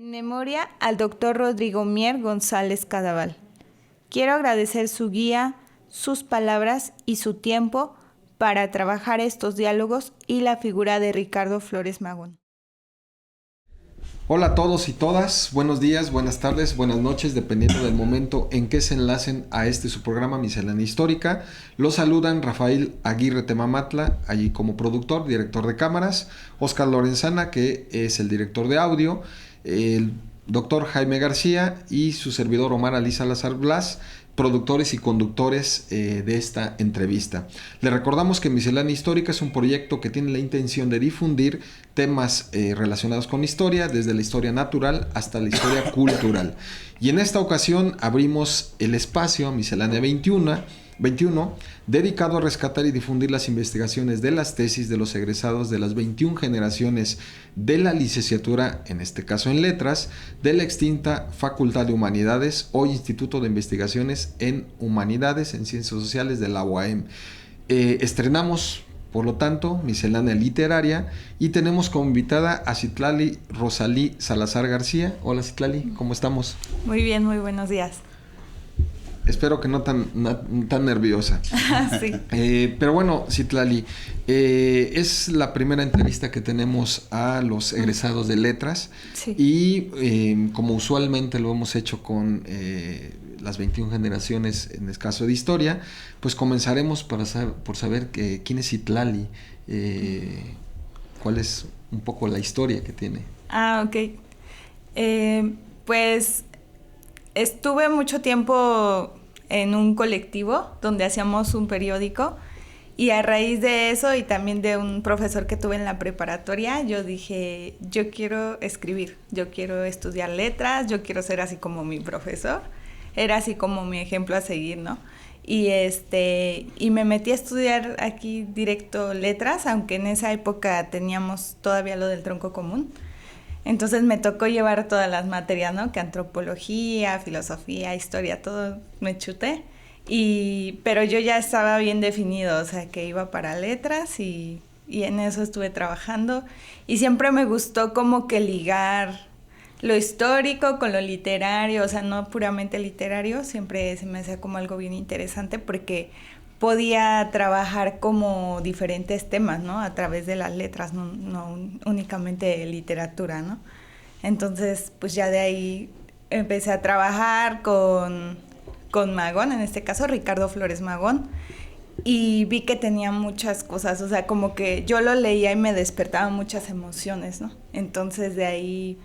En memoria al doctor Rodrigo Mier González Cadaval. Quiero agradecer su guía, sus palabras y su tiempo para trabajar estos diálogos y la figura de Ricardo Flores Magón. Hola a todos y todas, buenos días, buenas tardes, buenas noches, dependiendo del momento en que se enlacen a su programa Miscelánea Histórica. Los saludan Rafael Aguirre Temamatla, allí como productor, director de cámaras, Oscar Lorenzana, que es el director de audio, el doctor Jaime García y su servidor Omar Ali Salazar Blas, productores y conductores de esta entrevista. Le recordamos que Miscelánea Histórica es un proyecto que tiene la intención de difundir temas relacionados con historia, desde la historia natural hasta la historia cultural. Y en esta ocasión abrimos el espacio Miscelánea 21, dedicado a rescatar y difundir las investigaciones de las tesis de los egresados de las 21 generaciones de la licenciatura, en este caso en Letras, de la extinta Facultad de Humanidades, hoy Instituto de Investigaciones en Humanidades en Ciencias Sociales de la UAM. Estrenamos, por lo tanto, Miscelánea Literaria, y tenemos como invitada a Citlali Rosalí Salazar García. Hola Citlali, ¿cómo estamos? Muy bien, muy buenos días. Espero que no tan nerviosa. Sí. Pero bueno, Citlali, es la primera entrevista que tenemos a los egresados de Letras. Sí. Y como usualmente lo hemos hecho con las 21 generaciones en el caso de historia, pues comenzaremos por saber quién es Citlali, cuál es un poco la historia que tiene. Ok. Pues estuve mucho tiempo en un colectivo donde hacíamos un periódico, y a raíz de eso y también de un profesor que tuve en la preparatoria, yo dije, yo quiero escribir, yo quiero estudiar letras, yo quiero ser así como mi profesor. Era así como mi ejemplo a seguir, ¿no? Y me metí a estudiar aquí directo letras, aunque en esa época teníamos todavía lo del tronco común. Entonces me tocó llevar todas las materias, ¿no? Que antropología, filosofía, historia, todo me chuté. Pero yo ya estaba bien definido, o sea, que iba para letras y en eso estuve trabajando. Y siempre me gustó como que ligar lo histórico con lo literario, o sea, no puramente literario, siempre se me hacía como algo bien interesante porque podía trabajar como diferentes temas, ¿no? A través de las letras, no únicamente literatura, ¿no? Entonces, pues ya de ahí empecé a trabajar con Magón, en este caso Ricardo Flores Magón, y vi que tenía muchas cosas, o sea, como que yo lo leía y me despertaba muchas emociones, ¿no? Entonces de ahí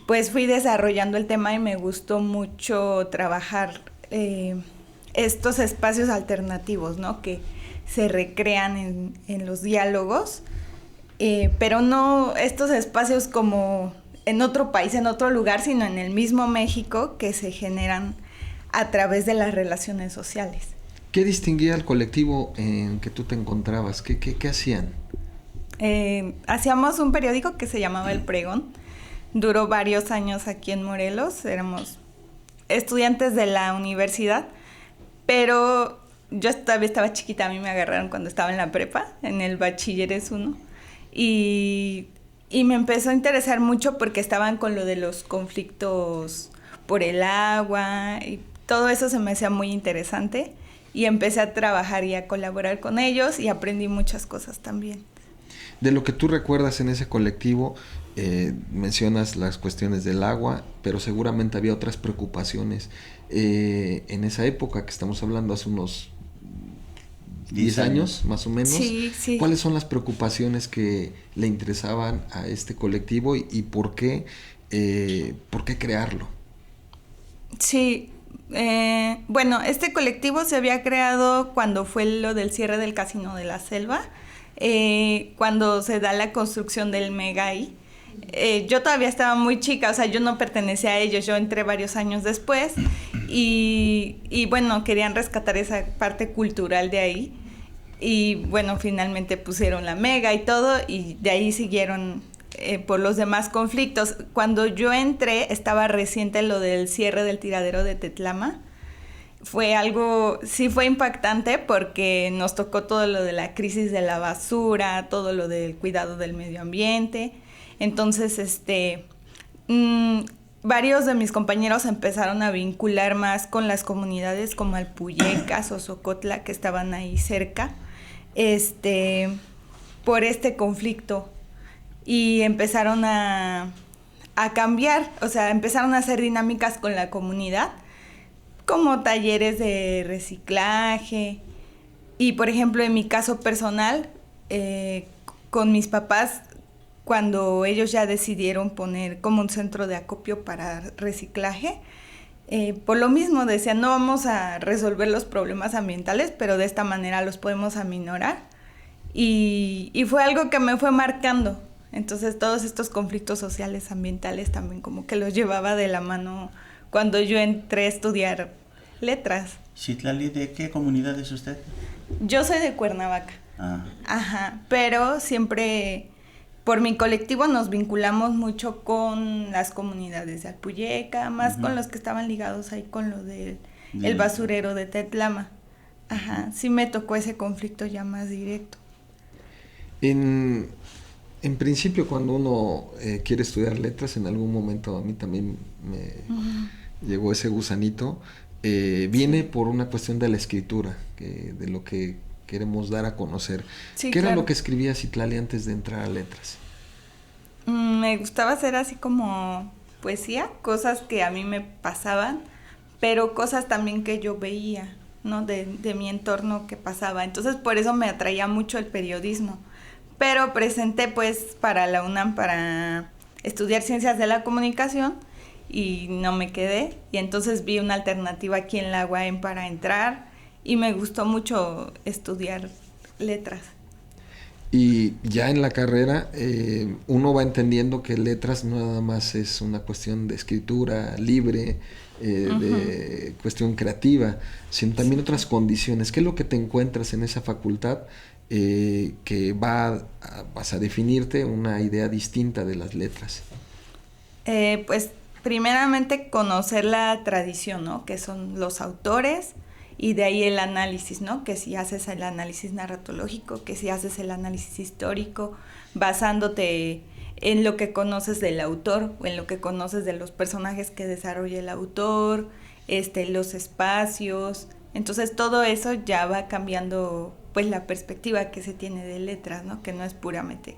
pues fui desarrollando el tema y me gustó mucho trabajar estos espacios alternativos, ¿no? Que se recrean en los diálogos, pero no estos espacios como en otro país, en otro lugar, sino en el mismo México, que se generan a través de las relaciones sociales. ¿Qué distinguía el colectivo en que tú te encontrabas? ¿Qué hacían? Hacíamos un periódico que se llamaba El Pregón. Duró varios años aquí en Morelos, éramos estudiantes de la universidad, pero yo todavía estaba chiquita, a mí me agarraron cuando estaba en la prepa, en el Bachilleres 1, y me empezó a interesar mucho porque estaban con lo de los conflictos por el agua, y todo eso se me hacía muy interesante, y empecé a trabajar y a colaborar con ellos, y aprendí muchas cosas también. De lo que tú recuerdas en ese colectivo, mencionas las cuestiones del agua, pero seguramente había otras preocupaciones en esa época, que estamos hablando hace unos 10 años más o menos. Sí. ¿Cuáles son las preocupaciones que le interesaban a este colectivo y por qué crearlo? Sí, bueno, este colectivo se había creado cuando fue lo del cierre del Casino de la Selva, cuando se da la construcción del Mega ahí. Yo todavía estaba muy chica, o sea, yo no pertenecía a ellos, yo entré varios años después y bueno, querían rescatar esa parte cultural de ahí, y bueno, finalmente pusieron la Mega y todo, y de ahí siguieron por los demás conflictos. Cuando yo entré estaba reciente lo del cierre del tiradero de Tetlama. Fue algo, sí fue impactante porque nos tocó todo lo de la crisis de la basura, todo lo del cuidado del medio ambiente. Entonces, Varios de mis compañeros empezaron a vincular más con las comunidades como Alpuyecas o Socotla, que estaban ahí cerca, por este conflicto. Y empezaron a cambiar, o sea, empezaron a hacer dinámicas con la comunidad, como talleres de reciclaje. Y, por ejemplo, en mi caso personal, con mis papás, cuando ellos ya decidieron poner como un centro de acopio para reciclaje, por lo mismo decían, no vamos a resolver los problemas ambientales, pero de esta manera los podemos aminorar. Y fue algo que me fue marcando. Entonces todos estos conflictos sociales, ambientales, también como que los llevaba de la mano cuando yo entré a estudiar letras. Citlali, ¿de qué comunidad es usted? Yo soy de Cuernavaca. Ajá, pero siempre por mi colectivo nos vinculamos mucho con las comunidades de Alpuyeca, más con los que estaban ligados ahí con lo del el basurero de Tetlama. Ajá, sí me tocó ese conflicto ya más directo. En principio, cuando uno quiere estudiar letras, en algún momento a mí también me llegó ese gusanito, viene por una cuestión de la escritura, de lo que queremos dar a conocer. Sí, ¿Qué era claro. lo que escribía Citlali antes de entrar a letras? Me gustaba hacer así como poesía, cosas que a mí me pasaban, pero cosas también que yo veía, ¿no? De mi entorno que pasaba. Entonces por eso me atraía mucho el periodismo. Pero presenté pues para la UNAM para estudiar ciencias de la comunicación y no me quedé. Y entonces vi una alternativa aquí en la UAM para entrar y me gustó mucho estudiar letras. Y ya en la carrera uno va entendiendo que letras no nada más es una cuestión de escritura libre, de cuestión creativa, sino también otras condiciones. ¿Qué es lo que te encuentras en esa facultad que vas a definirte una idea distinta de las letras? Pues primeramente conocer la tradición, ¿no? Que son los autores y de ahí el análisis, ¿no? Que si haces el análisis narratológico, que si haces el análisis histórico, basándote en lo que conoces del autor o en lo que conoces de los personajes que desarrolla el autor, los espacios. Entonces todo eso ya va cambiando pues la perspectiva que se tiene de letras, ¿no? Que no es puramente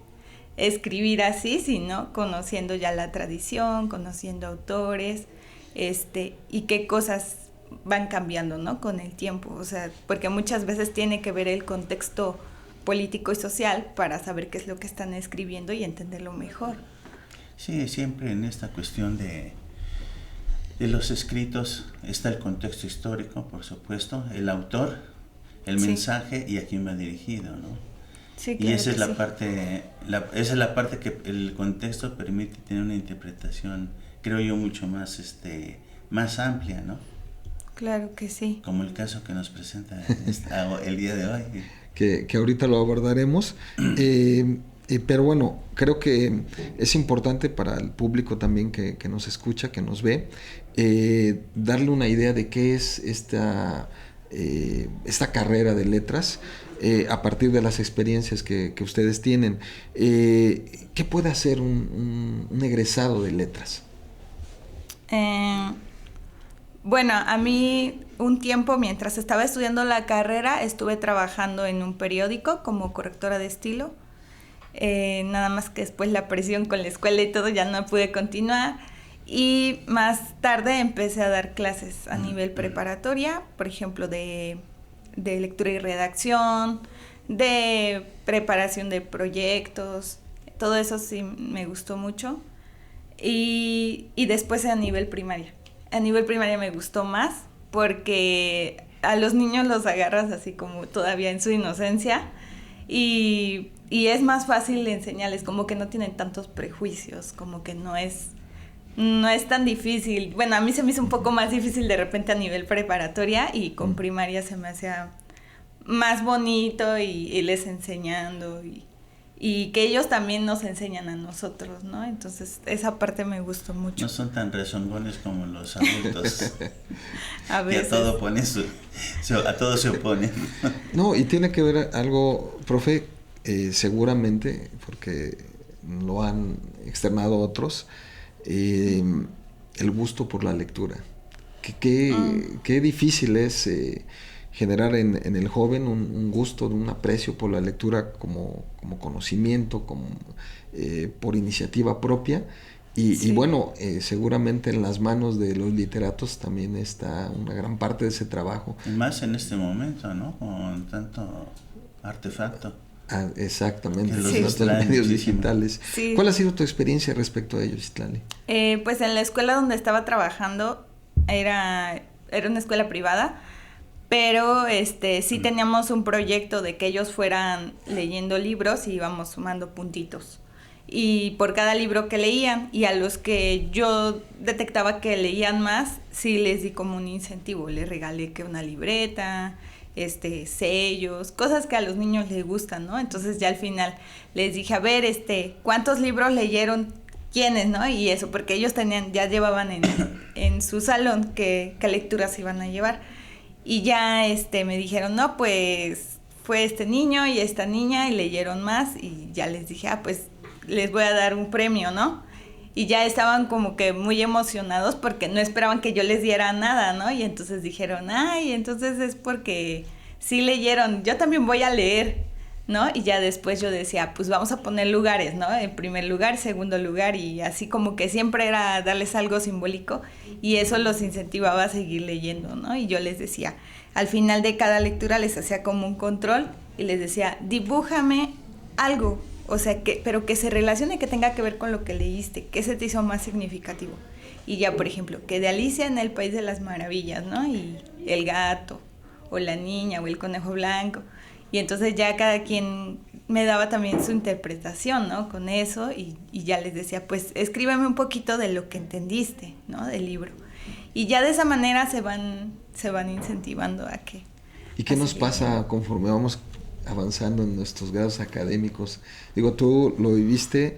escribir así, sino conociendo ya la tradición, conociendo autores, y qué cosas van cambiando, ¿no? Con el tiempo, o sea, porque muchas veces tiene que ver el contexto político y social para saber qué es lo que están escribiendo y entenderlo mejor. Sí, siempre en esta cuestión de los escritos está el contexto histórico, por supuesto, el autor, el mensaje y a quién va dirigido, ¿no? Sí, y esa es la parte, esa es la parte que el contexto permite tener una interpretación, creo yo, mucho más, más amplia, ¿no? Claro que sí. Como el caso que nos presenta el día de hoy. Que ahorita lo abordaremos. Pero bueno, creo que es importante para el público también que nos escucha, que nos ve, darle una idea de qué es esta carrera de letras a partir de las experiencias que ustedes tienen. ¿Qué puede hacer un egresado de letras? Bueno, a mí un tiempo mientras estaba estudiando la carrera estuve trabajando en un periódico como correctora de estilo. Nada más que después la presión con la escuela y todo ya no pude continuar. Y más tarde empecé a dar clases a nivel preparatoria, por ejemplo, de lectura y redacción, de preparación de proyectos. Todo eso sí me gustó mucho. Y después a nivel primaria. A nivel primaria me gustó más porque a los niños los agarras así como todavía en su inocencia y es más fácil enseñarles, como que no tienen tantos prejuicios, como que no es tan difícil. Bueno, a mí se me hizo un poco más difícil de repente a nivel preparatoria y con primaria se me hacía más bonito y les enseñando y que ellos también nos enseñan a nosotros, ¿no? Entonces esa parte me gustó mucho. No son tan rezongones como los adultos. A veces. Que a todo se oponen. No, y tiene que ver algo, profe, seguramente, porque lo han externado otros, el gusto por la lectura. Qué difícil es generar en el joven un gusto, un aprecio por la lectura como conocimiento, por iniciativa propia. Y bueno, seguramente en las manos de los literatos también está una gran parte de ese trabajo. Y más en este momento, ¿no? Con tanto artefacto. Exactamente, los medios digitales. Sí. ¿Cuál ha sido tu experiencia respecto a ello, Citlali? Pues en la escuela donde estaba trabajando era una escuela privada, pero sí teníamos un proyecto de que ellos fueran leyendo libros y íbamos sumando puntitos. Y por cada libro que leían, y a los que yo detectaba que leían más, sí les di como un incentivo, les regalé que una libreta, sellos, cosas que a los niños les gustan, ¿no? Entonces ya al final les dije, a ver, ¿cuántos libros leyeron? ¿Quiénes, no? Y eso, porque ellos ya llevaban en su salón qué lecturas iban a llevar. Y ya me dijeron, no, pues fue este niño y esta niña y leyeron más, y ya les dije, pues les voy a dar un premio, ¿no? Y ya estaban como que muy emocionados porque no esperaban que yo les diera nada, ¿no? Y entonces dijeron, ay, entonces es porque sí leyeron, yo también voy a leer, ¿no? Y ya después yo decía, pues vamos a poner lugares, ¿no? En primer lugar, segundo lugar, y así como que siempre era darles algo simbólico, y eso los incentivaba a seguir leyendo, ¿no? Y yo les decía, al final de cada lectura les hacía como un control y les decía, dibújame algo, o sea, pero que se relacione, que tenga que ver con lo que leíste, que se te hizo más significativo. Y ya, por ejemplo, que de Alicia en el País de las Maravillas, ¿no? Y el gato, o la niña, o el conejo blanco. Y entonces ya cada quien me daba también su interpretación, ¿no? Con eso, y ya les decía, pues escríbeme un poquito de lo que entendiste, ¿no? Del libro. Y ya de esa manera se van incentivando a que... ¿Y qué nos pasa conforme vamos avanzando en nuestros grados académicos? Digo, tú lo viviste,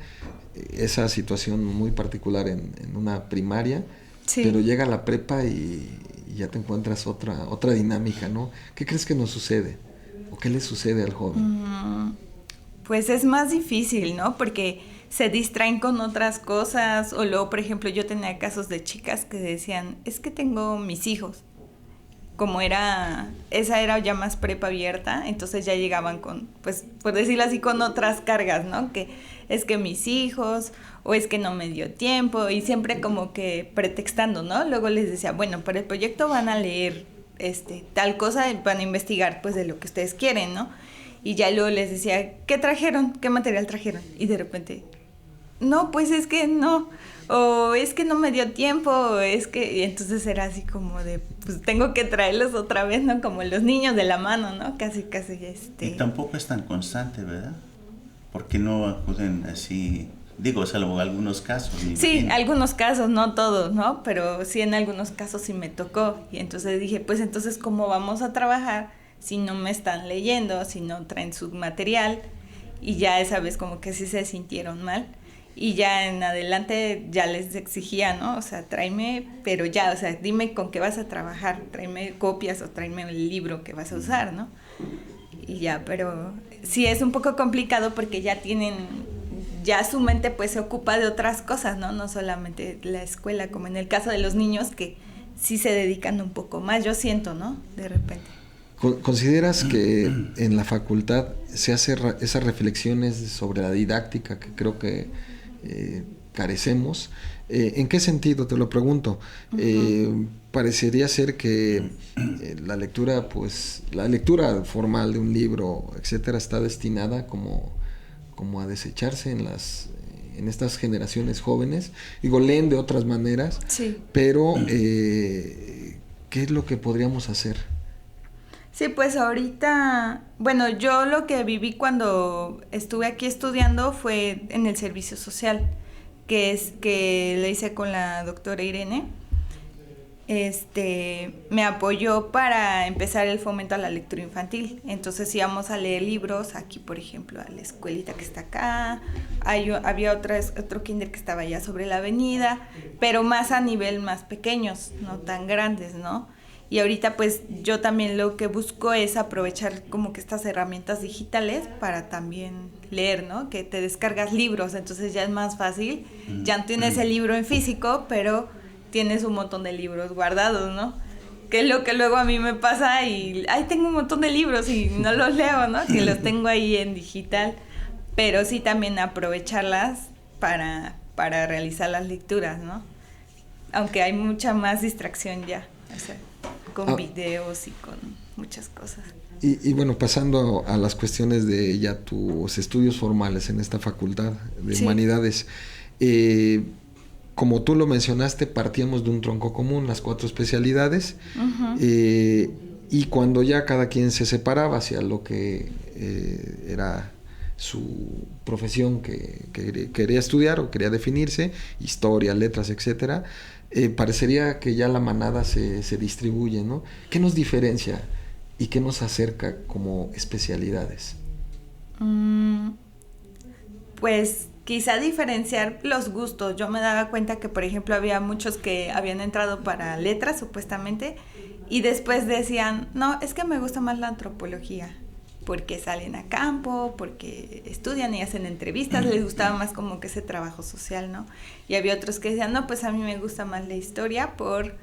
esa situación muy particular en una primaria, sí, pero llega la prepa y ya te encuentras otra dinámica, ¿no? ¿Qué crees que nos sucede? ¿O qué le sucede al joven? Pues es más difícil, ¿no? Porque se distraen con otras cosas, o luego, por ejemplo, yo tenía casos de chicas que decían, es que tengo mis hijos. Como esa era ya más prepa abierta, entonces ya llegaban con, pues, por decirlo así, con otras cargas, ¿no? Que es que mis hijos, o es que no me dio tiempo, y siempre como que pretextando, ¿no? Luego les decía, bueno, para el proyecto van a leer tal cosa, van a investigar, pues, de lo que ustedes quieren, ¿no? Y ya luego les decía, ¿qué trajeron? ¿Qué material trajeron? Y de repente, no, pues es que no, o es que no me dio tiempo, o es que... Y entonces era así como de, pues tengo que traerlos otra vez, ¿no? Como los niños de la mano, ¿no? Casi. Y tampoco es tan constante, ¿verdad? Porque no acuden así, digo, salvo algunos casos. Sí, algunos casos, no todos, ¿no? Pero sí, en algunos casos sí me tocó. Y entonces dije, pues entonces, ¿cómo vamos a trabajar si no me están leyendo, si no traen su material? Y ya esa vez como que sí se sintieron mal. Y ya en adelante ya les exigía, ¿no? O sea, tráeme, pero ya, o sea, dime con qué vas a trabajar, tráeme copias o tráeme el libro que vas a usar, ¿no? Y ya, pero sí es un poco complicado porque ya su mente pues se ocupa de otras cosas, ¿no? No solamente la escuela, como en el caso de los niños que sí se dedican un poco más, yo siento, ¿no? De repente. ¿Consideras que en la facultad se hace esas reflexiones sobre la didáctica que creo que carecemos? ¿En qué sentido? Te lo pregunto. Parecería ser que la lectura formal de un libro, etcétera, está destinada como a desecharse en estas generaciones jóvenes. Digo, leen de otras maneras, sí, pero ¿qué es lo que podríamos hacer? Sí, pues ahorita, bueno, yo lo que viví cuando estuve aquí estudiando fue en el servicio social, que le hice con la doctora Irene. Me apoyó para empezar el fomento a la lectura infantil. Entonces íbamos a leer libros aquí, por ejemplo, a la escuelita que está acá. Había otro kinder que estaba allá sobre la avenida, pero más a nivel más pequeños, no tan grandes, ¿no? Y ahorita pues yo también lo que busco es aprovechar como que estas herramientas digitales para también leer, ¿no? Que te descargas libros, entonces ya es más fácil. Ya no tienes el libro en físico, pero tienes un montón de libros guardados, ¿no? Que es lo que luego a mí me pasa y, ay, tengo un montón de libros y no los leo, ¿no? Que los tengo ahí en digital. Pero sí también aprovecharlas para realizar las lecturas, ¿no? Aunque hay mucha más distracción ya, o sea, con videos y con muchas cosas. Y bueno, pasando a las cuestiones de ya tus estudios formales en esta facultad de humanidades, como tú lo mencionaste, partíamos de un tronco común, las 4 especialidades, y cuando ya cada quien se separaba hacia lo que era su profesión que quería estudiar o quería definirse, historia, letras, etcétera, parecería que ya la manada se distribuye, ¿no? ¿Qué nos diferencia y qué nos acerca como especialidades? Pues quizá diferenciar los gustos. Yo me daba cuenta que, por ejemplo, había muchos que habían entrado para letras, supuestamente, y después decían, no, es que me gusta más la antropología, porque salen a campo, porque estudian y hacen entrevistas, les gustaba más como que ese trabajo social, ¿no? Y había otros que decían, no, pues a mí me gusta más la historia por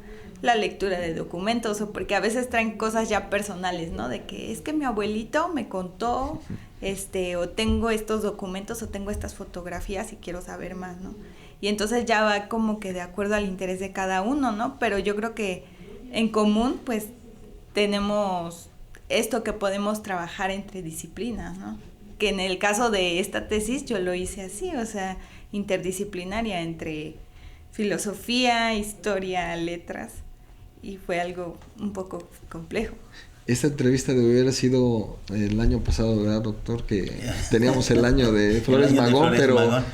la lectura de documentos, o porque a veces traen cosas ya personales, ¿no? De que es que mi abuelito me contó, o tengo estos documentos, o tengo estas fotografías y quiero saber más, ¿no? Y entonces ya va como que de acuerdo al interés de cada uno, ¿no? Pero yo creo que en común, pues, tenemos esto que podemos trabajar entre disciplinas, ¿no? Que en el caso de esta tesis yo lo hice así, o sea, interdisciplinaria entre filosofía, historia, letras, y fue algo un poco complejo. Esta entrevista debe haber sido el año pasado, ¿verdad, doctor? Que teníamos el año de Flores Magón,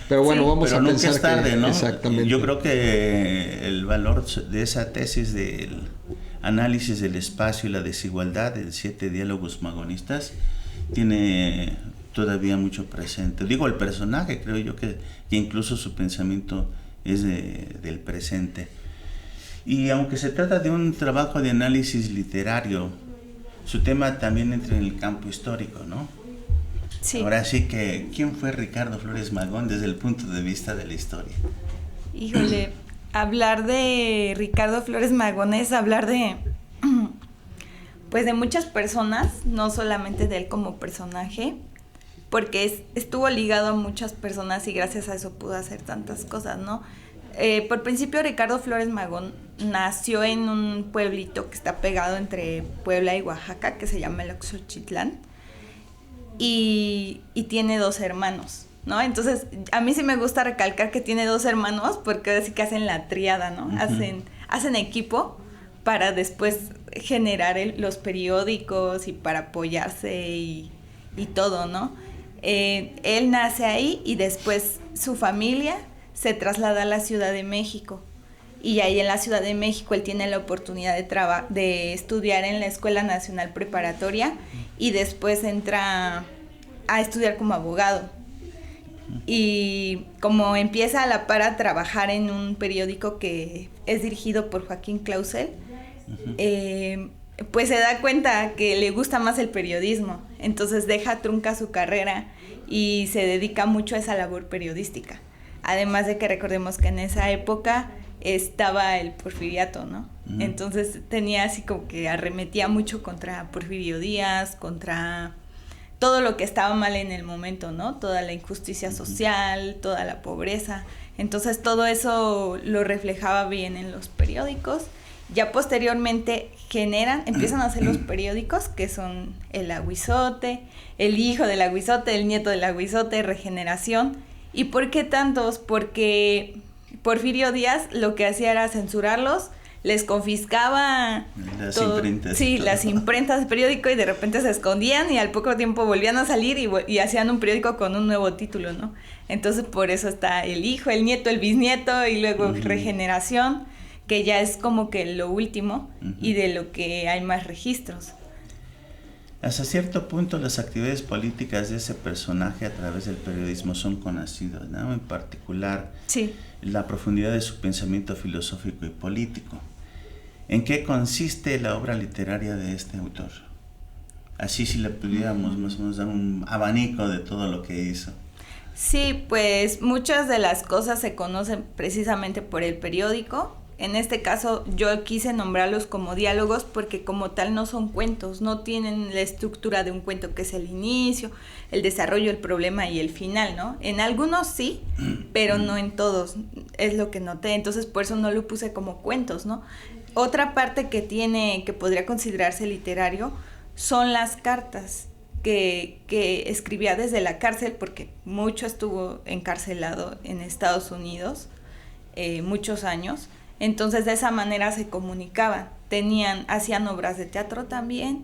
pero bueno, vamos a pensar es tarde, ¿no? Exactamente. Yo creo que el valor de esa tesis del análisis del espacio y la desigualdad de 7 diálogos magonistas tiene todavía mucho presente. Digo, el personaje, creo yo que incluso su pensamiento es del presente. Y aunque se trata de un trabajo de análisis literario, su tema también entra en el campo histórico, ¿no? Sí. Ahora sí que, ¿quién fue Ricardo Flores Magón desde el punto de vista de la historia? Híjole, hablar de Ricardo Flores Magón es hablar de, pues, de muchas personas, no solamente de él como personaje, porque estuvo ligado a muchas personas y gracias a eso pudo hacer tantas cosas, ¿no? Por principio, Ricardo Flores Magón nació en un pueblito que está pegado entre Puebla y Oaxaca, que se llama el Oxochitlán, y tiene 2 hermanos, ¿no? Entonces, a mí sí me gusta recalcar que tiene 2 hermanos, porque así que hacen la tríada, ¿no? Hacen equipo para después generar los periódicos y para apoyarse y todo, ¿no? Él nace ahí y después su familia se traslada a la Ciudad de México. Y ahí en la Ciudad de México él tiene la oportunidad de estudiar en la Escuela Nacional Preparatoria y después entra a estudiar como abogado. Y como empieza a la par a trabajar en un periódico que es dirigido por Joaquín Clausel, pues se da cuenta que le gusta más el periodismo. Entonces deja trunca su carrera y se dedica mucho a esa labor periodística. Además de que recordemos que en esa época estaba el porfiriato, ¿no? Entonces tenía así como que arremetía mucho contra Porfirio Díaz, contra todo lo que estaba mal en el momento, ¿no? Toda la injusticia social, toda la pobreza. Entonces todo eso lo reflejaba bien en los periódicos. Ya posteriormente empiezan a hacer los periódicos que son El Aguizote, El Hijo del Aguizote, El Nieto del Aguizote, Regeneración. ¿Y por qué tantos? Porque Porfirio Díaz lo que hacía era censurarlos, les confiscaba las imprentas del periódico y de repente se escondían y al poco tiempo volvían a salir y hacían un periódico con un nuevo título, ¿no? Entonces por eso está El Hijo, El Nieto, El Bisnieto y luego Regeneración, que ya es como que lo último y de lo que hay más registros. Hasta cierto punto las actividades políticas de ese personaje a través del periodismo son conocidas, ¿no? En particular, la profundidad de su pensamiento filosófico y político. ¿En qué consiste la obra literaria de este autor? Así si le pudiéramos más o menos dar un abanico de todo lo que hizo. Sí, pues muchas de las cosas se conocen precisamente por el periódico. En este caso yo quise nombrarlos como diálogos porque como tal no son cuentos, no tienen la estructura de un cuento que es el inicio, el desarrollo, el problema y el final, ¿no? En algunos sí, pero no en todos, es lo que noté, entonces por eso no lo puse como cuentos, ¿no? Otra parte que tiene, que podría considerarse literario, son las cartas que escribía desde la cárcel, porque mucho estuvo encarcelado en Estados Unidos, muchos años. Entonces de esa manera se comunicaban, hacían obras de teatro también,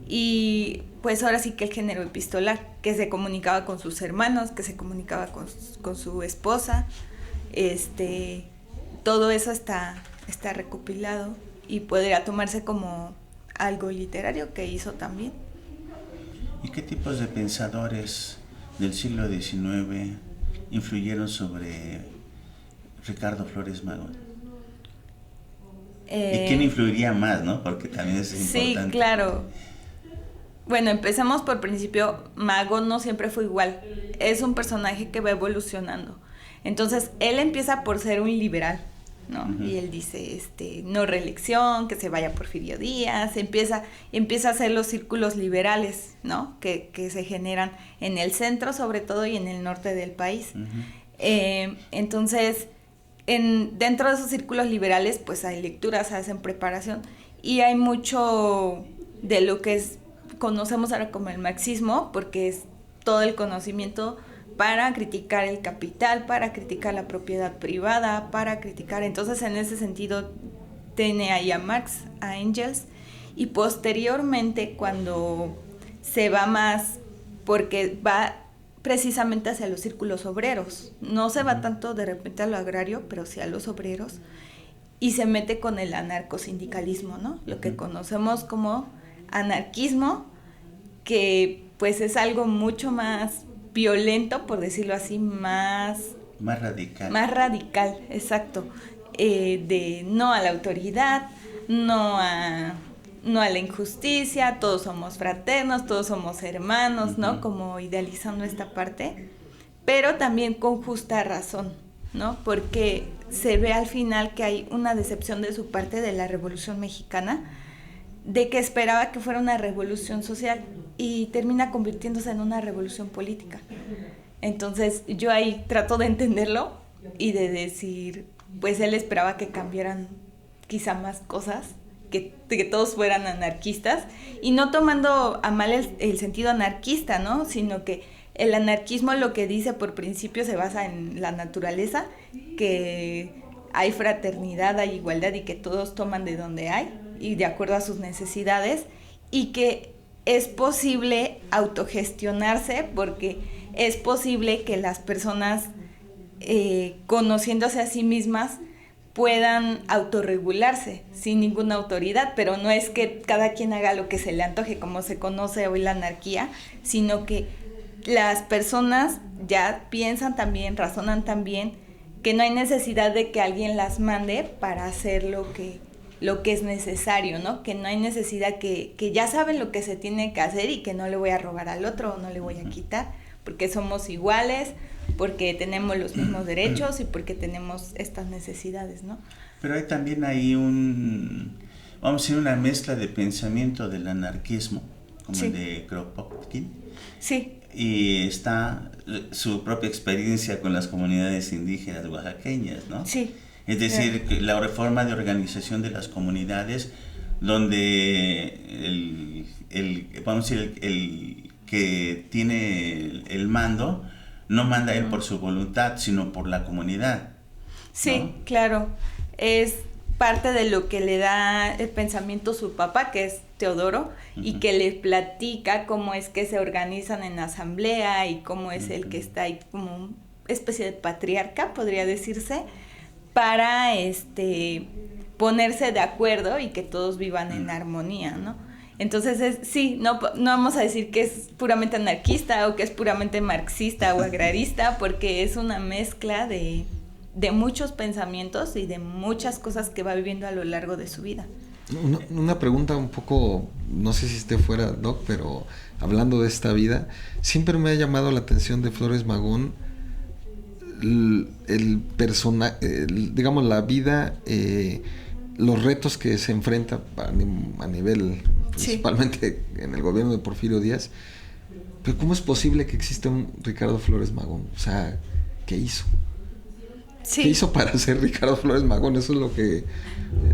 y pues ahora sí que el género epistolar, que se comunicaba con sus hermanos, que se comunicaba con su esposa, todo eso está recopilado y podría tomarse como algo literario que hizo también. ¿Y qué tipos de pensadores del siglo XIX influyeron sobre Ricardo Flores Magón? ¿Y quién influiría más, no? Porque también es importante. Sí, claro. Bueno, empecemos por principio. Magón no siempre fue igual. Es un personaje que va evolucionando. Entonces, él empieza por ser un liberal, ¿no? Uh-huh. Y él dice, no reelección, que se vaya Porfirio Díaz. Empieza a hacer los círculos liberales, ¿no? Que se generan en el centro, sobre todo, y en el norte del país. Uh-huh. Entonces, dentro de esos círculos liberales, pues hay lecturas, se hacen preparación, y hay mucho de lo que conocemos ahora como el marxismo, porque es todo el conocimiento para criticar el capital, para criticar la propiedad privada, para criticar. Entonces, en ese sentido, tiene ahí a Marx, a Engels, y posteriormente, cuando se va más, porque va precisamente hacia los círculos obreros, no se va tanto de repente a lo agrario, pero sí a los obreros, y se mete con el anarcosindicalismo, ¿no? Lo que conocemos como anarquismo, que pues es algo mucho más violento, por decirlo así, más radical. Más radical, exacto, de no a la autoridad, no a la injusticia, todos somos fraternos, todos somos hermanos, uh-huh. ¿no? Como idealizando esta parte, pero también con justa razón, ¿no? Porque se ve al final que hay una decepción de su parte de la Revolución Mexicana, de que esperaba que fuera una revolución social y termina convirtiéndose en una revolución política. Entonces yo ahí trato de entenderlo y de decir, pues él esperaba que cambiaran quizá más cosas, que todos fueran anarquistas, y no tomando a mal el sentido anarquista, ¿no? Sino que el anarquismo lo que dice por principio se basa en la naturaleza, que hay fraternidad, hay igualdad y que todos toman de donde hay y de acuerdo a sus necesidades, y que es posible autogestionarse porque es posible que las personas conociéndose a sí mismas puedan autorregularse sin ninguna autoridad, pero no es que cada quien haga lo que se le antoje, como se conoce hoy la anarquía, sino que las personas ya piensan también, razonan también, que no hay necesidad de que alguien las mande para hacer lo que es necesario, ¿no? Que no hay necesidad, que ya saben lo que se tiene que hacer y que no le voy a robar al otro o no le voy a quitar, porque somos iguales, porque tenemos los mismos derechos y porque tenemos estas necesidades, ¿no? Pero hay también ahí vamos a decir, una mezcla de pensamiento del anarquismo, como sí. El de Kropotkin. Sí. Y está su propia experiencia con las comunidades indígenas oaxaqueñas, ¿no? Sí. Es decir, sí. La reforma de organización de las comunidades, donde vamos a decir, el que tiene el mando no manda él por su voluntad, sino por la comunidad. Sí, ¿no? Claro. Es parte de lo que le da el pensamiento su papá, que es Teodoro, uh-huh. y que le platica cómo es que se organizan en asamblea y cómo es uh-huh. el que está ahí como una especie de patriarca, podría decirse, para ponerse de acuerdo y que todos vivan en armonía, ¿no? Entonces no vamos a decir que es puramente anarquista o que es puramente marxista o agrarista, porque es una mezcla de muchos pensamientos y de muchas cosas que va viviendo a lo largo de su vida. Una pregunta un poco, no sé si esté fuera, Doc, pero hablando de esta vida, siempre me ha llamado la atención de Flores Magón el personaje, digamos, la vida, los retos que se enfrenta a nivel, principalmente en el gobierno de Porfirio Díaz. Pero ¿cómo es posible que exista un Ricardo Flores Magón? O sea, ¿qué hizo? Sí. ¿Qué hizo para ser Ricardo Flores Magón? Eso es lo que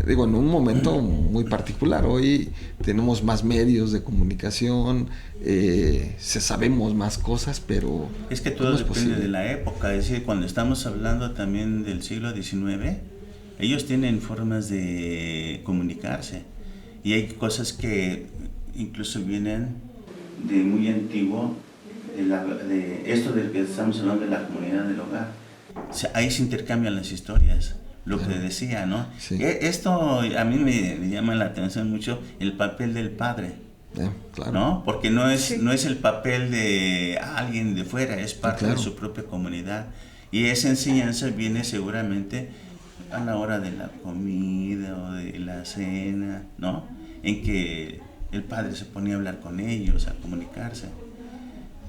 digo, en un momento muy particular. Hoy tenemos más medios de comunicación, sabemos más cosas, pero es que todo depende de la época. Es decir, cuando estamos hablando también del siglo XIX, ellos tienen formas de comunicarse y hay cosas que incluso vienen de muy antiguo, de esto del que estamos hablando, de la comunidad del hogar. O sea, ahí se intercambian las historias, lo que decía, ¿no? Sí. Esto a mí me llama la atención mucho, el papel del padre, claro. ¿no? Porque no es el papel de alguien de fuera, es parte de su propia comunidad. Y esa enseñanza viene seguramente a la hora de la comida o de la cena, ¿no? En que el padre se ponía a hablar con ellos, a comunicarse.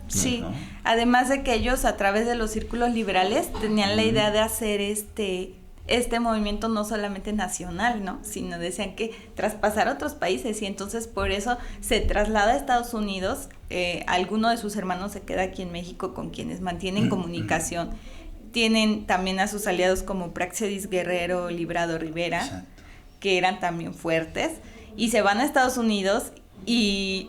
Sí, ¿no? Además de que ellos a través de los círculos liberales tenían la idea de hacer este movimiento no solamente nacional, ¿no? Sino decían que traspasar a otros países y entonces por eso se traslada a Estados Unidos, alguno de sus hermanos se queda aquí en México con quienes mantienen comunicación, tienen también a sus aliados como Praxedis Guerrero, Librado Rivera, exacto, que eran también fuertes, y se van a Estados Unidos y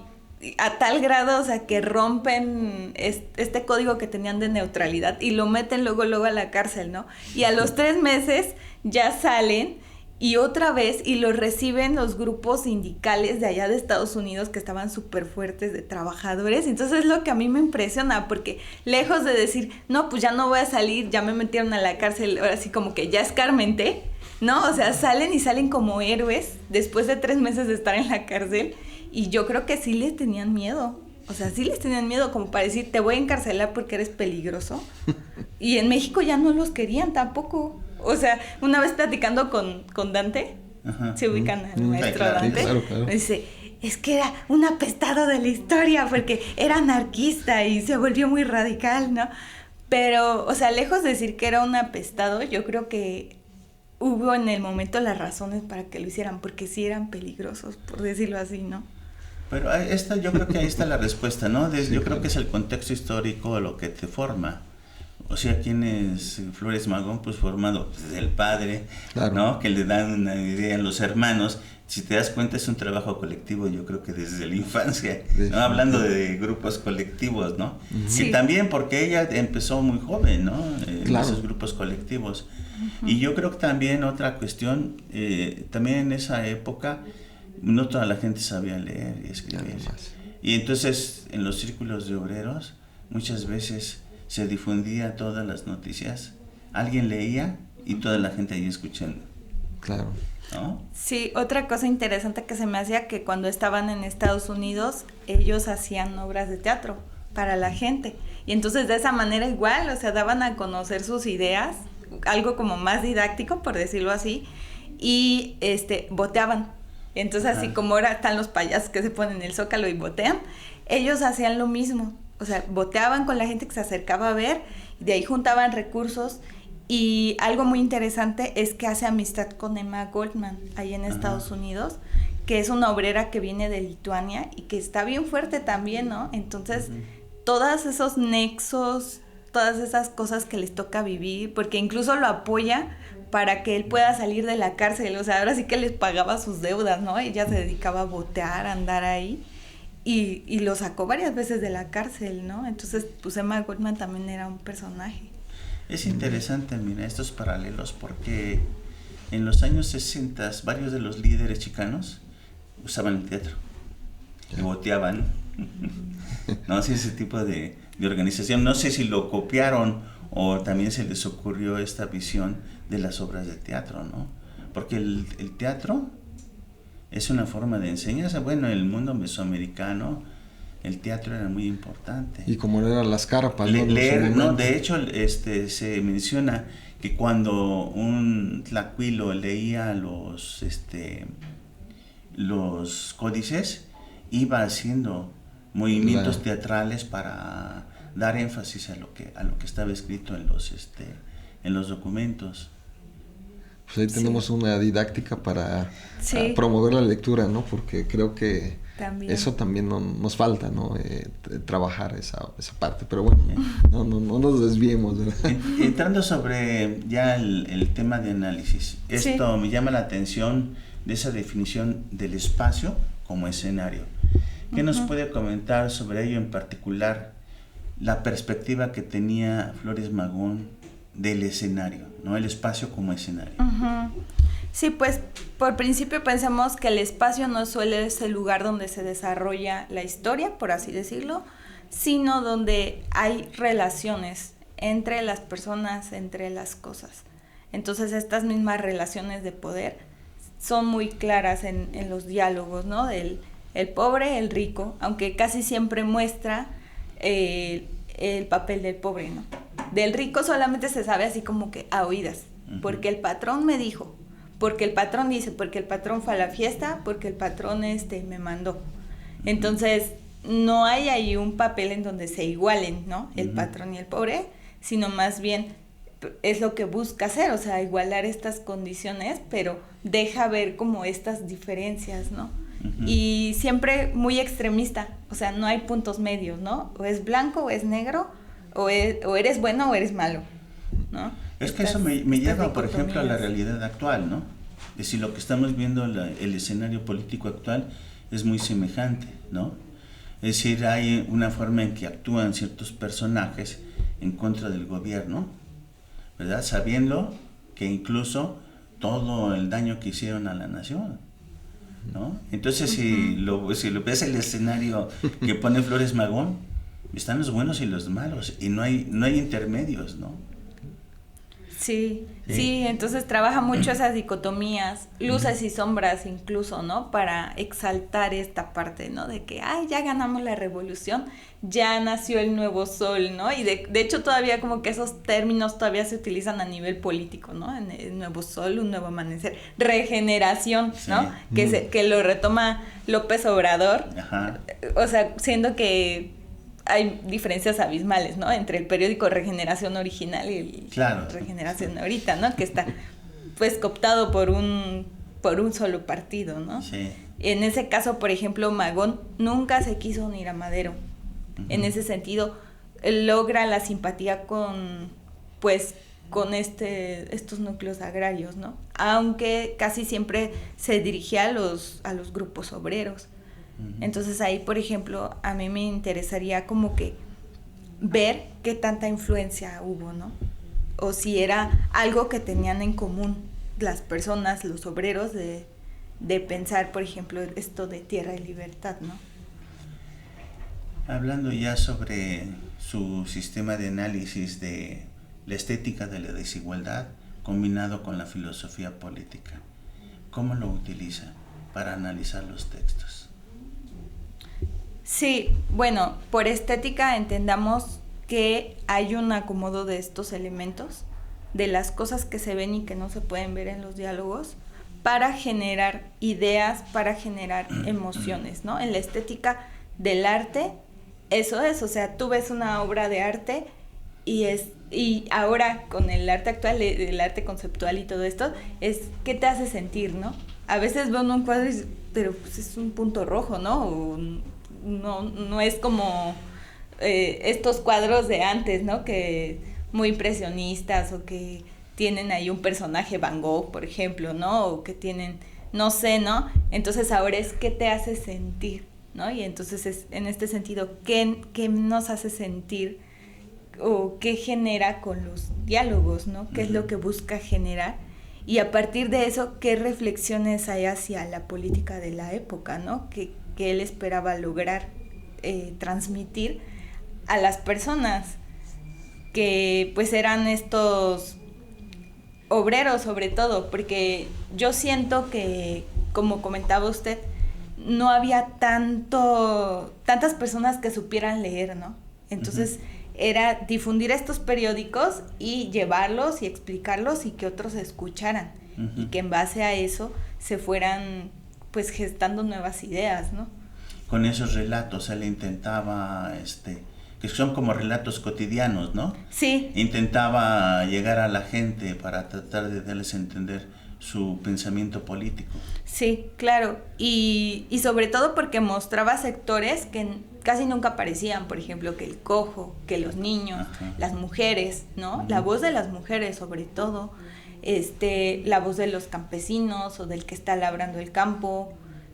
a tal grado, o sea, que rompen este código que tenían de neutralidad y lo meten luego a la cárcel, ¿no? Y a los 3 meses ya salen y otra vez y los reciben los grupos sindicales de allá de Estados Unidos que estaban súper fuertes de trabajadores. Entonces es lo que a mí me impresiona, porque lejos de decir, no, pues ya no voy a salir, ya me metieron a la cárcel, ahora sí como que ya escarmenté, ¿no? O sea, salen como héroes después de 3 meses de estar en la cárcel. Y yo creo que sí les tenían miedo. O sea, sí les tenían miedo como para decir, te voy a encarcelar porque eres peligroso. Y en México ya no los querían tampoco. O sea, una vez platicando con Dante, se ubican al maestro Dante, claro. Me dice, es que era un apestado de la historia porque era anarquista y se volvió muy radical, ¿no? Pero, o sea, lejos de decir que era un apestado, yo creo que hubo en el momento las razones para que lo hicieran, porque sí eran peligrosos, por decirlo así, ¿no? Pero yo creo que ahí está la respuesta, ¿no? Yo creo que es el contexto histórico lo que te forma. O sea, ¿quién es Flores Magón? Pues formado desde el padre, claro, ¿no? Que le dan una idea a los hermanos. Si te das cuenta, es un trabajo colectivo, yo creo que desde la infancia, ¿no? Hablando de grupos colectivos, ¿no? Sí. Y también porque ella empezó muy joven, ¿no? Claro. Esos grupos colectivos. Y yo creo que también otra cuestión, también en esa época, no toda la gente sabía leer y escribir. Y entonces, en los círculos de obreros, muchas veces se difundía todas las noticias. Alguien leía y toda la gente ahí escuchando. Claro. ¿No? Sí, otra cosa interesante que se me hacía que cuando estaban en Estados Unidos, ellos hacían obras de teatro para la gente. Y entonces de esa manera igual, o sea, daban a conocer sus ideas, algo como más didáctico, por decirlo así, y boteaban. Entonces así como ahora están los payasos que se ponen en el Zócalo y botean, ellos hacían lo mismo. O sea, boteaban con la gente que se acercaba a ver, y de ahí juntaban recursos. Y algo muy interesante es que hace amistad con Emma Goldman, ahí en Estados Unidos, que es una obrera que viene de Lituania y que está bien fuerte también, ¿no? Entonces, todos esos nexos, todas esas cosas que les toca vivir, porque incluso lo apoya para que él pueda salir de la cárcel. O sea, ahora sí que les pagaba sus deudas, ¿no? Ella se dedicaba a botear, a andar ahí. Y lo sacó varias veces de la cárcel, ¿no? Entonces, pues Emma Goldman también era un personaje. Es interesante, mira, estos paralelos, porque en los años 60 varios de los líderes chicanos usaban el teatro y boteaban. No sé, ese tipo de organización. No sé si lo copiaron o también se les ocurrió esta visión de las obras de teatro, ¿no? Porque el teatro es una forma de enseñanza. Bueno, en el mundo mesoamericano el teatro era muy importante. Y como eran las carpas, leer, ¿no? De hecho, se menciona que cuando un tlacuilo leía los códices, iba haciendo movimientos teatrales para dar énfasis a lo que estaba escrito en los documentos. Pues ahí tenemos una didáctica para promover la lectura, ¿no? Porque creo que eso también nos falta, ¿no? Trabajar esa parte. Pero bueno, no nos desviemos, ¿verdad? Entrando sobre ya el tema de análisis, esto me llama la atención de esa definición del espacio como escenario. ¿Qué nos puede comentar sobre ello, en particular la perspectiva que tenía Flores Magón del escenario, ¿no? El espacio como escenario? Sí, pues por principio pensamos que el espacio no suele ser el lugar donde se desarrolla la historia, por así decirlo, sino donde hay relaciones entre las personas, entre las cosas. Entonces estas mismas relaciones de poder son muy claras en los diálogos, ¿no? Del el pobre, el rico, aunque casi siempre muestra el papel del pobre, ¿no? Del rico solamente se sabe así como que a oídas, porque el patrón me dijo, porque el patrón dice, porque el patrón fue a la fiesta, porque el patrón me mandó. Entonces, no hay ahí un papel en donde se igualen, ¿no? El patrón y el pobre, sino más bien es lo que busca hacer, o sea, igualar estas condiciones, pero deja ver como estas diferencias, ¿no? Y siempre muy extremista, o sea, no hay puntos medios, ¿no? O es blanco o es negro, o eres bueno o eres malo, ¿no? Es que eso me lleva, por ejemplo, a la realidad actual, ¿no? Es decir, lo que estamos viendo, el escenario político actual es muy semejante, ¿no? Es decir, hay una forma en que actúan ciertos personajes en contra del gobierno, ¿verdad? Sabiendo que incluso todo el daño que hicieron a la nación, ¿no? Entonces, si lo ves el escenario que pone Flores Magón, están los buenos y los malos, y no hay intermedios, ¿no? Sí, entonces trabaja mucho esas dicotomías, luces y sombras incluso, ¿no? Para exaltar esta parte, ¿no? De que, ya ganamos la revolución, ya nació el nuevo sol, ¿no? Y de hecho todavía como que esos términos todavía se utilizan a nivel político, ¿no? El nuevo sol, un nuevo amanecer, regeneración, ¿no? Que lo retoma López Obrador. Ajá. O sea, siendo que hay diferencias abismales, ¿no? Entre el periódico Regeneración original y el Regeneración ahorita, ¿no? Que está, pues, cooptado por un solo partido, ¿no? Sí. En ese caso, por ejemplo, Magón nunca se quiso unir a Madero. En ese sentido, logra la simpatía con estos núcleos agrarios, ¿no? Aunque casi siempre se dirigía a los grupos obreros. Entonces ahí, por ejemplo, a mí me interesaría como que ver qué tanta influencia hubo, ¿no? O si era algo que tenían en común las personas, los obreros, de pensar, por ejemplo, esto de tierra y libertad, ¿no? Hablando ya sobre su sistema de análisis de la estética de la desigualdad combinado con la filosofía política, ¿cómo lo utiliza para analizar los textos? Sí, bueno, por estética entendamos que hay un acomodo de estos elementos, de las cosas que se ven y que no se pueden ver en los diálogos, para generar ideas, para generar emociones, ¿no? En la estética del arte, eso es, o sea, tú ves una obra de arte y ahora con el arte actual, el arte conceptual y todo esto, es ¿qué te hace sentir, no? A veces veo un cuadro y pero pues es un punto rojo, ¿no? O no es como estos cuadros de antes, ¿no? Que muy impresionistas o que tienen ahí un personaje Van Gogh, por ejemplo, ¿no? O que tienen, no sé, ¿no? Entonces ahora es ¿qué te hace sentir? ¿No? Y entonces es en este sentido, ¿qué nos hace sentir? O qué genera con los diálogos, ¿no? ¿Qué es lo que busca generar? Y a partir de eso, ¿qué reflexiones hay hacia la política de la época, ¿no? Que él esperaba lograr transmitir a las personas que pues eran estos obreros sobre todo, porque yo siento que, como comentaba usted, no había tantas personas que supieran leer, ¿no? Entonces era difundir estos periódicos y llevarlos y explicarlos y que otros escucharan y que en base a eso se fueran pues gestando nuevas ideas, ¿no? Con esos relatos él intentaba, que son como relatos cotidianos, ¿no? Sí. Intentaba llegar a la gente para tratar de darles a entender su pensamiento político. Sí, claro, y sobre todo porque mostraba sectores que casi nunca aparecían, por ejemplo, que el cojo, que los niños, Ajá. las mujeres, ¿no? La voz de las mujeres sobre todo, la voz de los campesinos o del que está labrando el campo.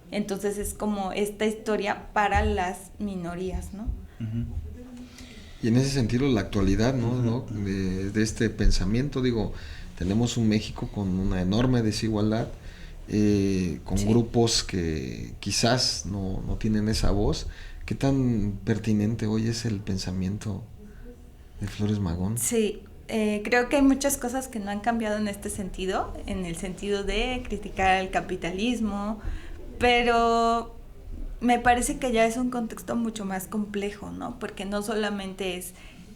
Entonces es como esta historia para las minorías, ¿no? Uh-huh. Y en ese sentido la actualidad, ¿no? De este pensamiento, digo, tenemos un México con una enorme desigualdad, con grupos que quizás no tienen esa voz. ¿Qué tan pertinente hoy es el pensamiento de Flores Magón? Sí, creo que hay muchas cosas que no han cambiado en este sentido, en el sentido de criticar el capitalismo, pero me parece que ya es un contexto mucho más complejo, ¿no? Porque no solamente es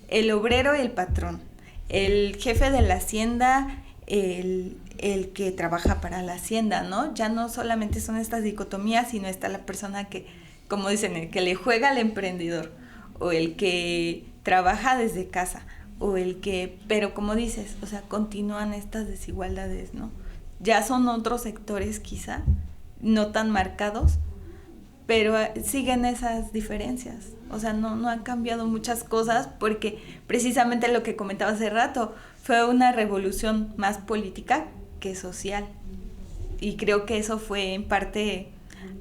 el obrero y el patrón, el jefe de la hacienda, el que trabaja para la hacienda, ¿no? Ya no solamente son estas dicotomías, sino está la persona que, como dicen, el que le juega al emprendedor, o el que trabaja desde casa, o el que, pero como dices, o sea, continúan estas desigualdades, ¿no? Ya son otros sectores quizá, no tan marcados, pero siguen esas diferencias. O sea, no han cambiado muchas cosas porque precisamente lo que comentaba hace rato fue una revolución más política que social. Y creo que eso fue en parte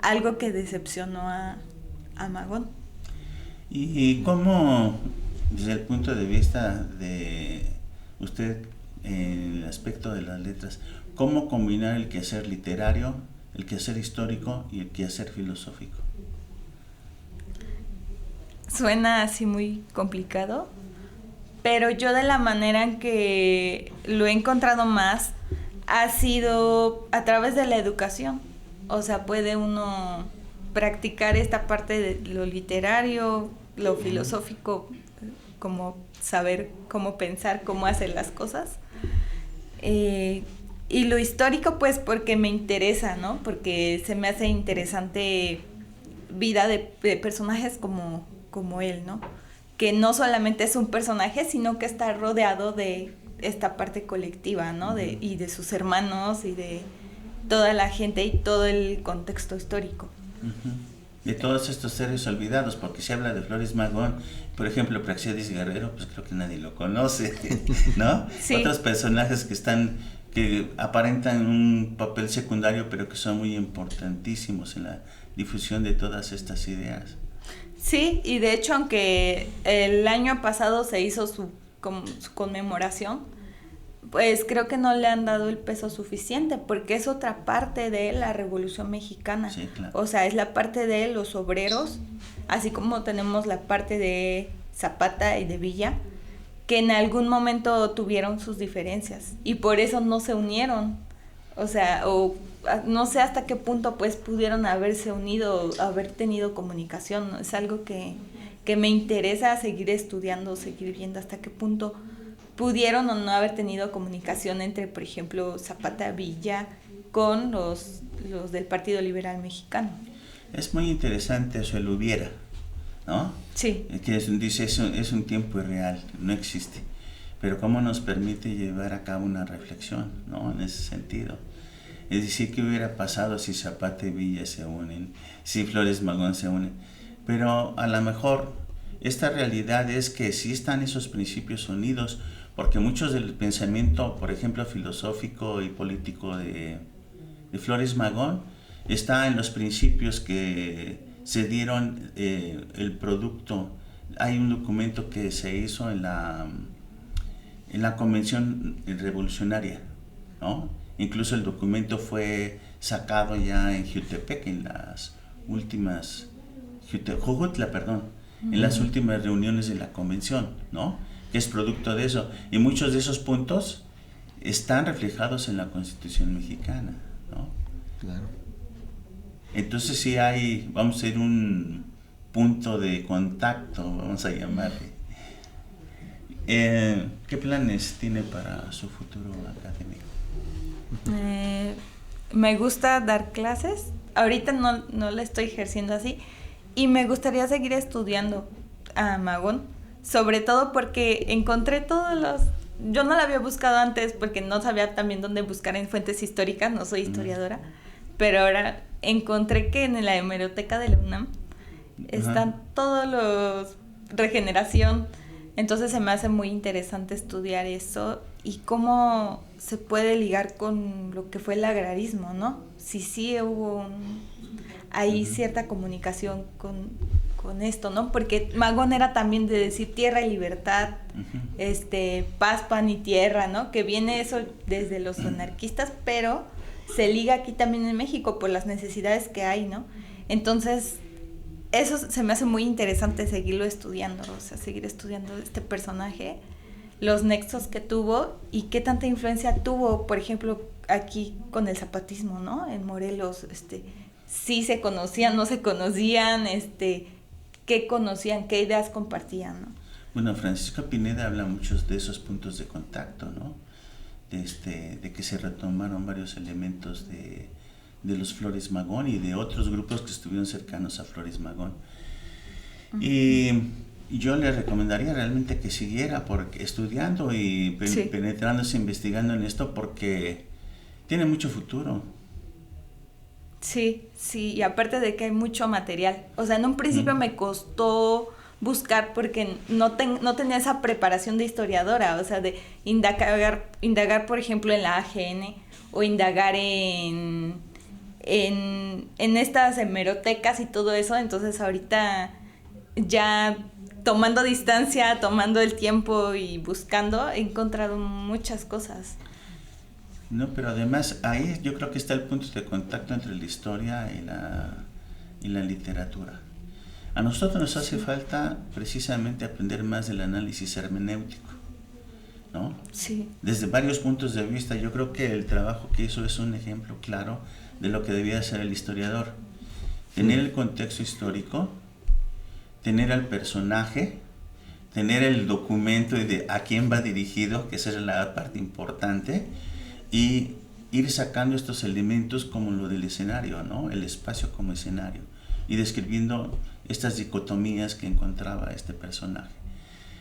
algo que decepcionó a Magón. ¿Y cómo, desde el punto de vista de usted, en el aspecto de las letras, cómo combinar el quehacer literario, el quehacer histórico y el quehacer filosófico? Suena así muy complicado, pero yo de la manera en que lo he encontrado más ha sido a través de la educación. O sea, puede uno practicar esta parte de lo literario, lo filosófico, como saber cómo pensar, cómo hacer las cosas. Y lo histórico, pues, porque me interesa, ¿no? Porque se me hace interesante vida de personajes como él, ¿no? Que no solamente es un personaje, sino que está rodeado de esta parte colectiva, ¿no? Y de sus hermanos y de toda la gente y todo el contexto histórico. Uh-huh. De todos estos seres olvidados, porque se habla de Flores Magón, por ejemplo, Praxedis Guerrero, pues creo que nadie lo conoce, ¿no? Sí. Otros personajes que aparentan un papel secundario, pero que son muy importantísimos en la difusión de todas estas ideas. Sí, y de hecho, aunque el año pasado se hizo su conmemoración, pues creo que no le han dado el peso suficiente, porque es otra parte de la Revolución Mexicana. Sí, claro. O sea, es la parte de los obreros, así como tenemos la parte de Zapata y de Villa, que en algún momento tuvieron sus diferencias y por eso no se unieron. O sea, o no sé hasta qué punto pues pudieron haberse unido, haber tenido comunicación, ¿no? Es algo que me interesa seguir estudiando, seguir viendo hasta qué punto pudieron o no haber tenido comunicación entre, por ejemplo, Zapata, Villa, con los del Partido Liberal Mexicano. Es muy interesante eso, el hubiera, ¿no? Sí. Que dice, es un tiempo irreal, no existe. Pero cómo nos permite llevar a cabo una reflexión, ¿no? En ese sentido. Es decir, ¿qué hubiera pasado si Zapata y Villa se unen? Si Flores Magón se unen. Pero a lo mejor esta realidad es que sí están esos principios unidos, porque muchos del pensamiento, por ejemplo, filosófico y político de Flores Magón, está en los principios que se dieron el producto. Hay un documento que se hizo en la Convención Revolucionaria, ¿no? Incluso el documento fue sacado ya en Jutepec, en las últimas Jojutla, en las últimas reuniones de la convención, ¿no? Que es producto de eso. Y muchos de esos puntos están reflejados en la Constitución mexicana, ¿no? Claro. Entonces sí hay, vamos a ser un punto de contacto, vamos a llamarle. ¿Qué planes tiene para su futuro académico? Me gusta dar clases ahorita no la estoy ejerciendo así y me gustaría seguir estudiando a Magón, sobre todo porque encontré yo no la había buscado antes porque no sabía también dónde buscar en fuentes históricas, no soy historiadora, pero ahora encontré que en la hemeroteca de la UNAM están todos los regeneración, entonces se me hace muy interesante estudiar eso y cómo se puede ligar con lo que fue el agrarismo, ¿no? Sí hubo ahí cierta comunicación con esto, ¿no? Porque Magón era también de decir tierra y libertad, paz, pan y tierra, ¿no? Que viene eso desde los anarquistas, pero se liga aquí también en México por las necesidades que hay, ¿no? Entonces, eso se me hace muy interesante seguirlo estudiando, o sea, seguir estudiando este personaje, los nexos que tuvo y qué tanta influencia tuvo, por ejemplo, aquí con el zapatismo, ¿no? En Morelos, sí se conocían, no se conocían, qué conocían, qué ideas compartían, ¿no? Bueno, Francisco Pineda habla muchos de esos puntos de contacto, ¿no? De que se retomaron varios elementos de los Flores Magón y de otros grupos que estuvieron cercanos a Flores Magón. Y yo le recomendaría realmente que siguiera estudiando y penetrándose, investigando en esto, porque tiene mucho futuro. Sí, y aparte de que hay mucho material. O sea, en un principio me costó buscar porque no tenía esa preparación de historiadora, o sea, de indagar, por ejemplo, en la AGN o indagar en estas hemerotecas y todo eso. Entonces ahorita ya tomando distancia, tomando el tiempo y buscando, he encontrado muchas cosas. No, pero además ahí yo creo que está el punto de contacto entre la historia y la literatura. A nosotros nos hace falta precisamente aprender más del análisis hermenéutico, ¿no? Sí. Desde varios puntos de vista. Yo creo que el trabajo que hizo es un ejemplo claro de lo que debía hacer el historiador. Tener el contexto histórico, tener al personaje, tener el documento y de a quién va dirigido, que esa es la parte importante, y ir sacando estos elementos como lo del escenario, ¿no? El espacio como escenario, y describiendo estas dicotomías que encontraba este personaje.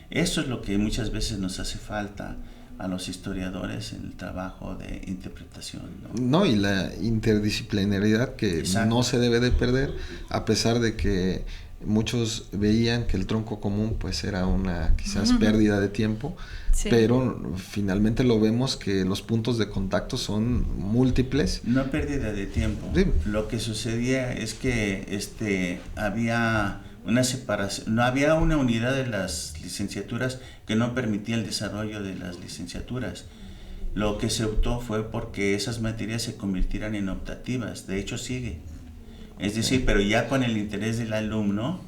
Eso es lo que muchas veces nos hace falta a los historiadores en el trabajo de interpretación, ¿no? Y la interdisciplinaridad que no se debe de perder, a pesar de que muchos veían que el tronco común pues era una quizás pérdida de tiempo, pero finalmente lo vemos que los puntos de contacto son múltiples. No pérdida de tiempo. Sí. Lo que sucedía es que había una separación, no había una unidad de las licenciaturas que no permitía el desarrollo de las licenciaturas. Lo que se optó fue porque esas materias se convirtieran en optativas, de hecho sigue. Es decir, pero ya con el interés del alumno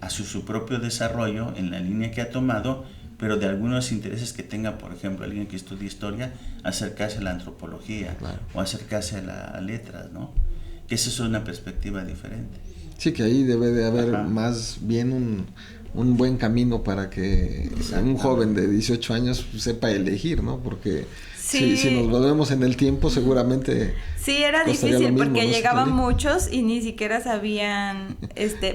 a su propio desarrollo en la línea que ha tomado, pero de algunos intereses que tenga, por ejemplo, alguien que estudia historia, acercarse a la antropología, o acercarse a las letras, ¿no? Que esa es una perspectiva diferente. Sí, que ahí debe de haber más bien un buen camino para que un joven de 18 años sepa elegir, ¿no? Porque si nos volvemos en el tiempo, seguramente... Sí, era difícil mismo, porque llegaban muchos y ni siquiera sabían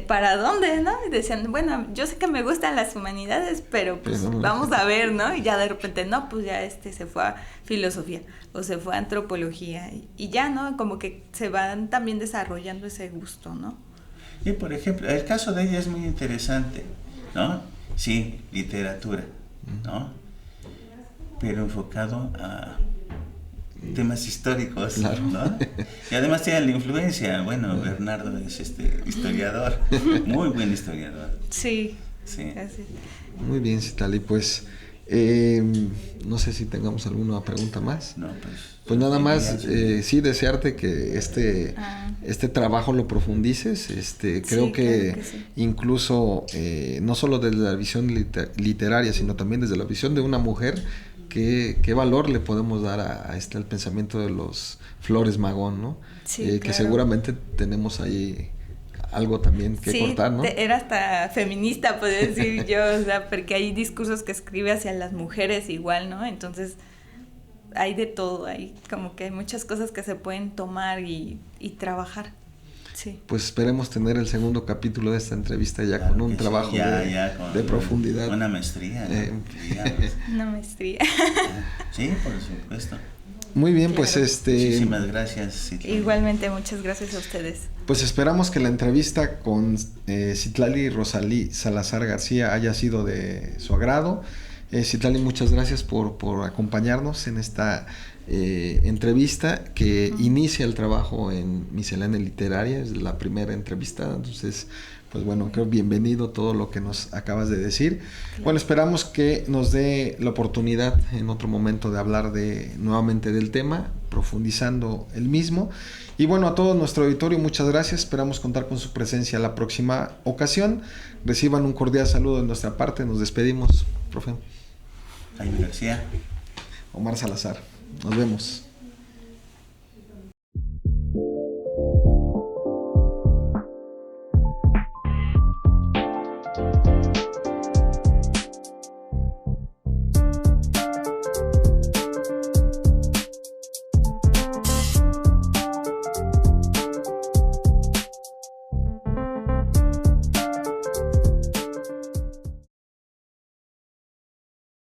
para dónde, ¿no? Y decían, bueno, yo sé que me gustan las humanidades, pero pues vamos a ver, ¿no? Y ya de repente, no, pues ya se fue a filosofía o se fue a antropología y ya, ¿no? Como que se van también desarrollando ese gusto, ¿no? Y por ejemplo, el caso de ella es muy interesante, ¿no? Sí, literatura, ¿no? Pero enfocado a temas históricos, claro, ¿no? Y además tiene la influencia, bueno, Bernardo es historiador, muy buen historiador. Sí. Así. Muy bien, Citlali, pues no sé si tengamos alguna pregunta más. No, pues nada más, sí, desearte que este trabajo lo profundices. Creo que sí. Incluso no solo desde la visión literaria, sino también desde la visión de una mujer, ¿qué valor le podemos dar al pensamiento de los Flores Magón, ¿no? Sí, claro. Que seguramente tenemos ahí algo también que cortar, ¿no? Era hasta feminista, podría decir yo, o sea, porque hay discursos que escribe hacia las mujeres igual, ¿no? Entonces, hay de todo, hay como que hay muchas cosas que se pueden tomar y trabajar. Sí. pues esperemos tener el segundo capítulo de esta entrevista ya Claro con un que sí, trabajo ya con de profundidad. una maestría, ¿no? Digamos. Una maestría. Sí, por supuesto. Muy bien, Claro. pues Muchísimas gracias, Citlali. Igualmente, muchas gracias a ustedes. pues esperamos que la entrevista con Citlali Rosalí Salazar García haya sido de su agrado. Citlali, muchas gracias por acompañarnos en esta entrevista que inicia el trabajo en Miscelánea Literaria, es la primera entrevista, entonces pues bueno, creo bienvenido todo lo que nos acabas de decir. Claro. Bueno, esperamos que nos dé la oportunidad en otro momento de hablar nuevamente del tema, profundizando el mismo. Y bueno, a todo nuestro auditorio, muchas gracias. Esperamos contar con su presencia la próxima ocasión. Reciban un cordial saludo de nuestra parte. Nos despedimos, profe. Jaime García. Omar Salazar. Nos vemos.